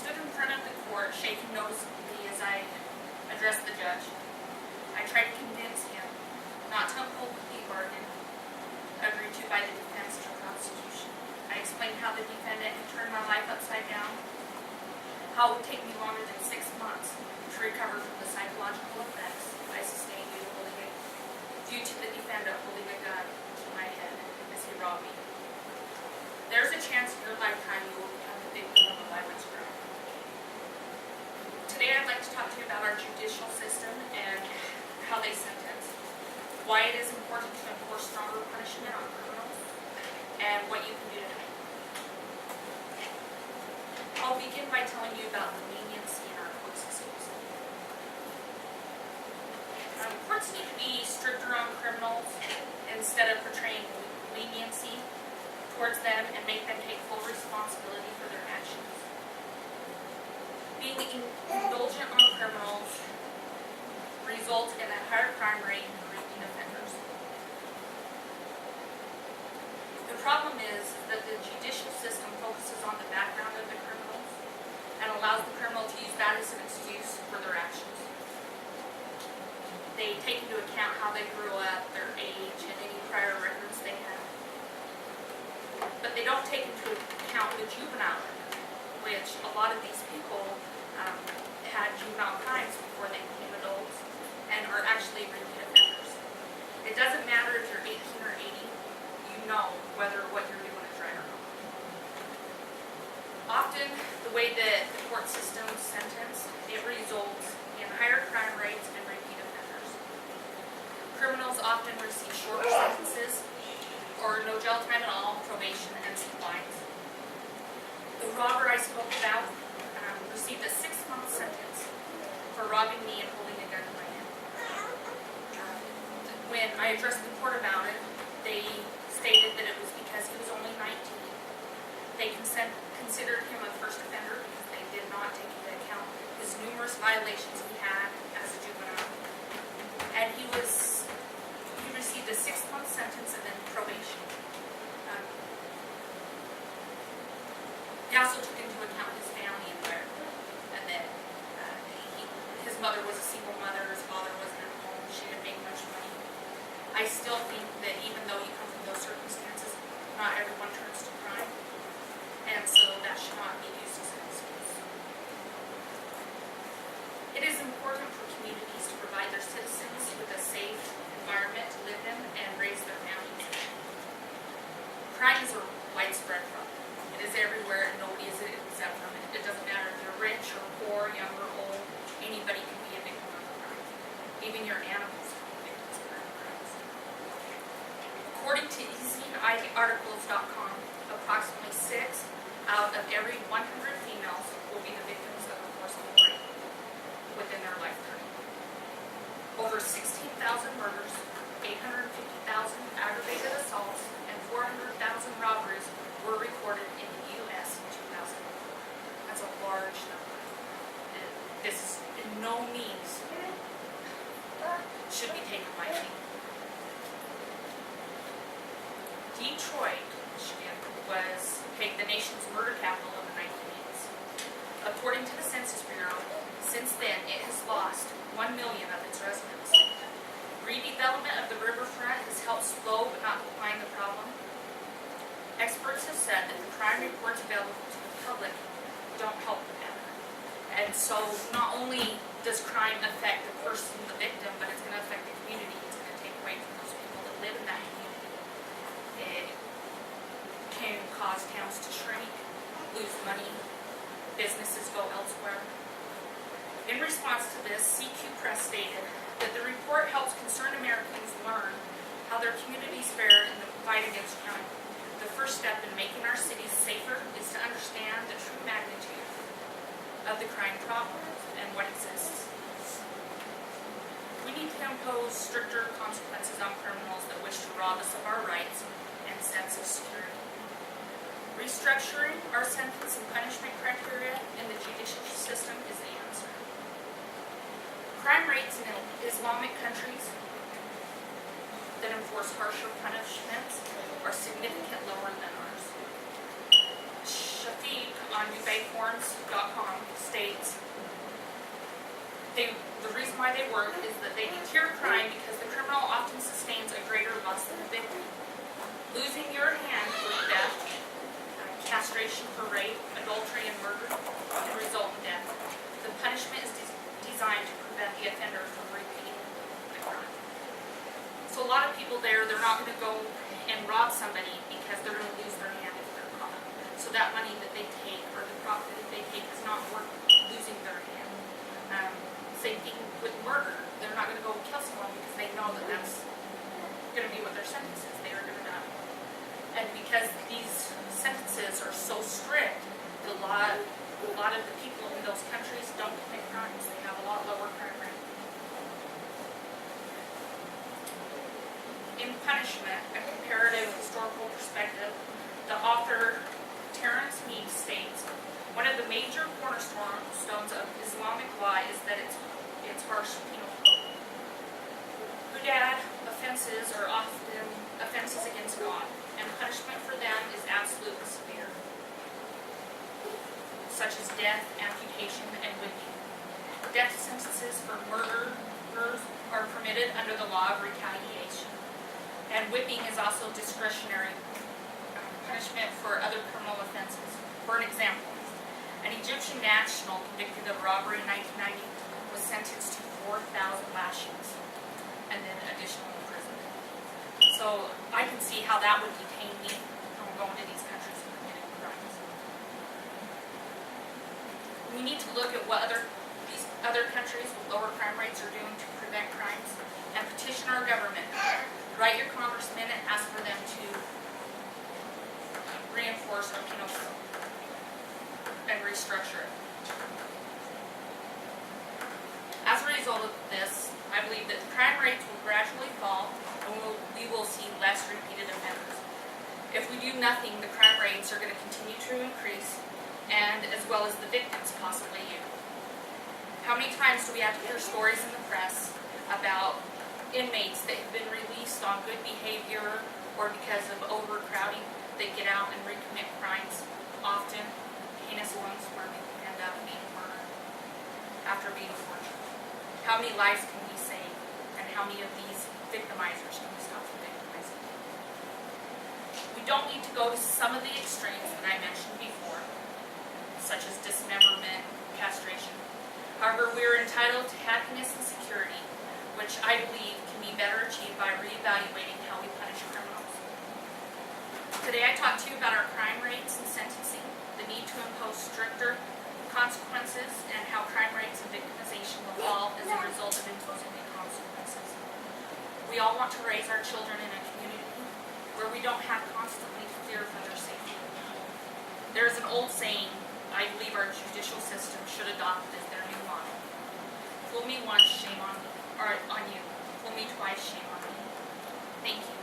stood in front of the court, shaking noticeably as I addressed the judge. I tried to convince him not to uphold the plea bargain agreed to by the defense to prosecution. I explained how the defendant had turned my life upside down, how it would take me longer than 6 months to recover from the psychological effects I sustained due to the defendant holding a gun to my head as he robbed me. There's a chance in your lifetime you will become the victim of a violence crime. Today I'd like to talk to you about our judicial system and how they sentence, why it is important to enforce stronger punishment on criminals, and what you can do to help. I'll begin by telling you about the leniency in our court systems. Courts need to be stricter on criminals instead of portraying leniency towards them and make them take full responsibility for their actions. Being indulgent on criminals results in a higher crime rate in repeat offenders. The problem is that the judicial system focuses on the background of the criminals and allows the criminal to use that as an excuse for their actions. They take into account how they grew up, their age, and any prior records they have. But they don't take into account the juvenile record, which a lot of these people had juvenile crimes before they became adults and are actually repeat offenders. It doesn't matter if you're 18 or 80, you know whether what you're doing is right or wrong. Often, the way that the court system sentence, it results in higher crime rates and repeat offenders. Criminals often receive shorter sentences or no jail time at all, probation, and some fines. The robber I spoke about received a 6-month sentence for robbing me and holding a gun in my hand. When I addressed the court about it, they stated that it was because he was only 19. They considered him a first offender because they did not take into account his numerous violations he had as a juvenile. And he received a 6-month sentence and then probation. He also took into account his family environment, and that his mother was a single mother, his father wasn't at home, she didn't make much money. I still think that even though you come from those circumstances, not everyone turns to crime, and so that should not be used as an excuse. It is important for communities to provide their citizens with a safe environment to live in and raise their families. Crime is a widespread problem. It is everywhere and nobody is exempt from it. It doesn't matter if you're rich or poor, young or old, anybody can be a victim of a crime. Even your animals can be victims of crimes. According to easyarticles.com, approximately 6 out of every 100 females will be the victims of a forcible rape within their lifetime. Over 16,000 murders, 850,000 aggravated assaults, and 400,000 robberies were recorded in the U.S. in 2004. That's a large number. This in no means should be taken lightly. Detroit, Michigan, was pegged the nation's murder capital of the 1980s. According to the Census Bureau, since then it has lost 1 million of its residents. Redevelopment of the riverfront has helped slow but not decline the problem. Experts have said that the crime reports available to the public don't help the matter. And so not only does crime affect the person, the victim, but it's going to affect the community. It's going to take away from those people that live in that community. It can cause towns to shrink, lose money, businesses go elsewhere. In response to this, CQ Press stated that the report helps concerned Americans learn how their communities fare in the fight against crime. The first step in making our cities safer is to understand the true magnitude of the crime problem and what exists. We need to impose stricter consequences on criminals that wish to rob us of our rights and sense of security. Restructuring our sentence and punishment criteria in the judicial system is the answer. Crime rates in Islamic countries that enforce harsher punishments are significantly lower than ours. Shafiq on DubaeForums.com states, the reason why they work is that they deter crime because the criminal often sustains a greater loss than the victim. Losing your hand for theft, castration for rape, adultery, and murder can result in death. The punishment is designed to prevent the offender from repeating the crime. So a lot of people there, they're not going to go and rob somebody because they're going to lose their hand if they're caught. So that money that they take or the profit that they take is not worth losing their hand. Same thing with murder. They're not going to go kill someone because they know that that's going to be what their sentence is. They are going to die. And because these sentences are so strict, a lot of the people in those countries don't commit crimes. They have a lot lower crime rate. In Punishment, a comparative historical perspective, the author Terence Mead states, one of the major cornerstones of Islamic law is that it's harsh penal code. Hudud offenses are often offenses against God, and punishment for them is absolutely severe, such as death, amputation, and whipping. Death sentences for murderers are permitted under the law of retaliation, and whipping is also discretionary punishment for other criminal offenses. For an example, an Egyptian national convicted of robbery in 1990 was sentenced to 4,000 lashings and then additional imprisonment. So I can see how that would detain me from going to these countries and committing crimes. We need to look at what these other countries with lower crime rates are doing to prevent crimes and petition our government. Write your congressman and ask for them to reinforce our penal code and restructure it. As a result of this, I believe that crime rates will gradually fall and we will see less repeated offenders. If we do nothing, the crime rates are going to continue to increase, and as well as the victims, possibly you. How many times do we have to hear stories in the press about inmates that have been released on good behavior or because of overcrowding, they get out and recommit crimes, often heinous ones where they end up being murdered after being tortured? How many lives can we save, and how many of these victimizers can we stop from victimizing? We don't need to go to some of the extremes that I mentioned before, such as dismemberment, castration. However, we are entitled to happiness and security, which I believe can be better achieved by reevaluating how we punish criminals. Today I talked to you about our crime rates and sentencing, the need to impose stricter consequences, and how crime rates and victimization will fall as a result of imposing the consequences. We all want to raise our children in a community where we don't have constantly fear for their safety. There is an old saying I believe our judicial system should adopt as their new model. Fool me once, shame on you. Fool me twice, shame on me. Thank you.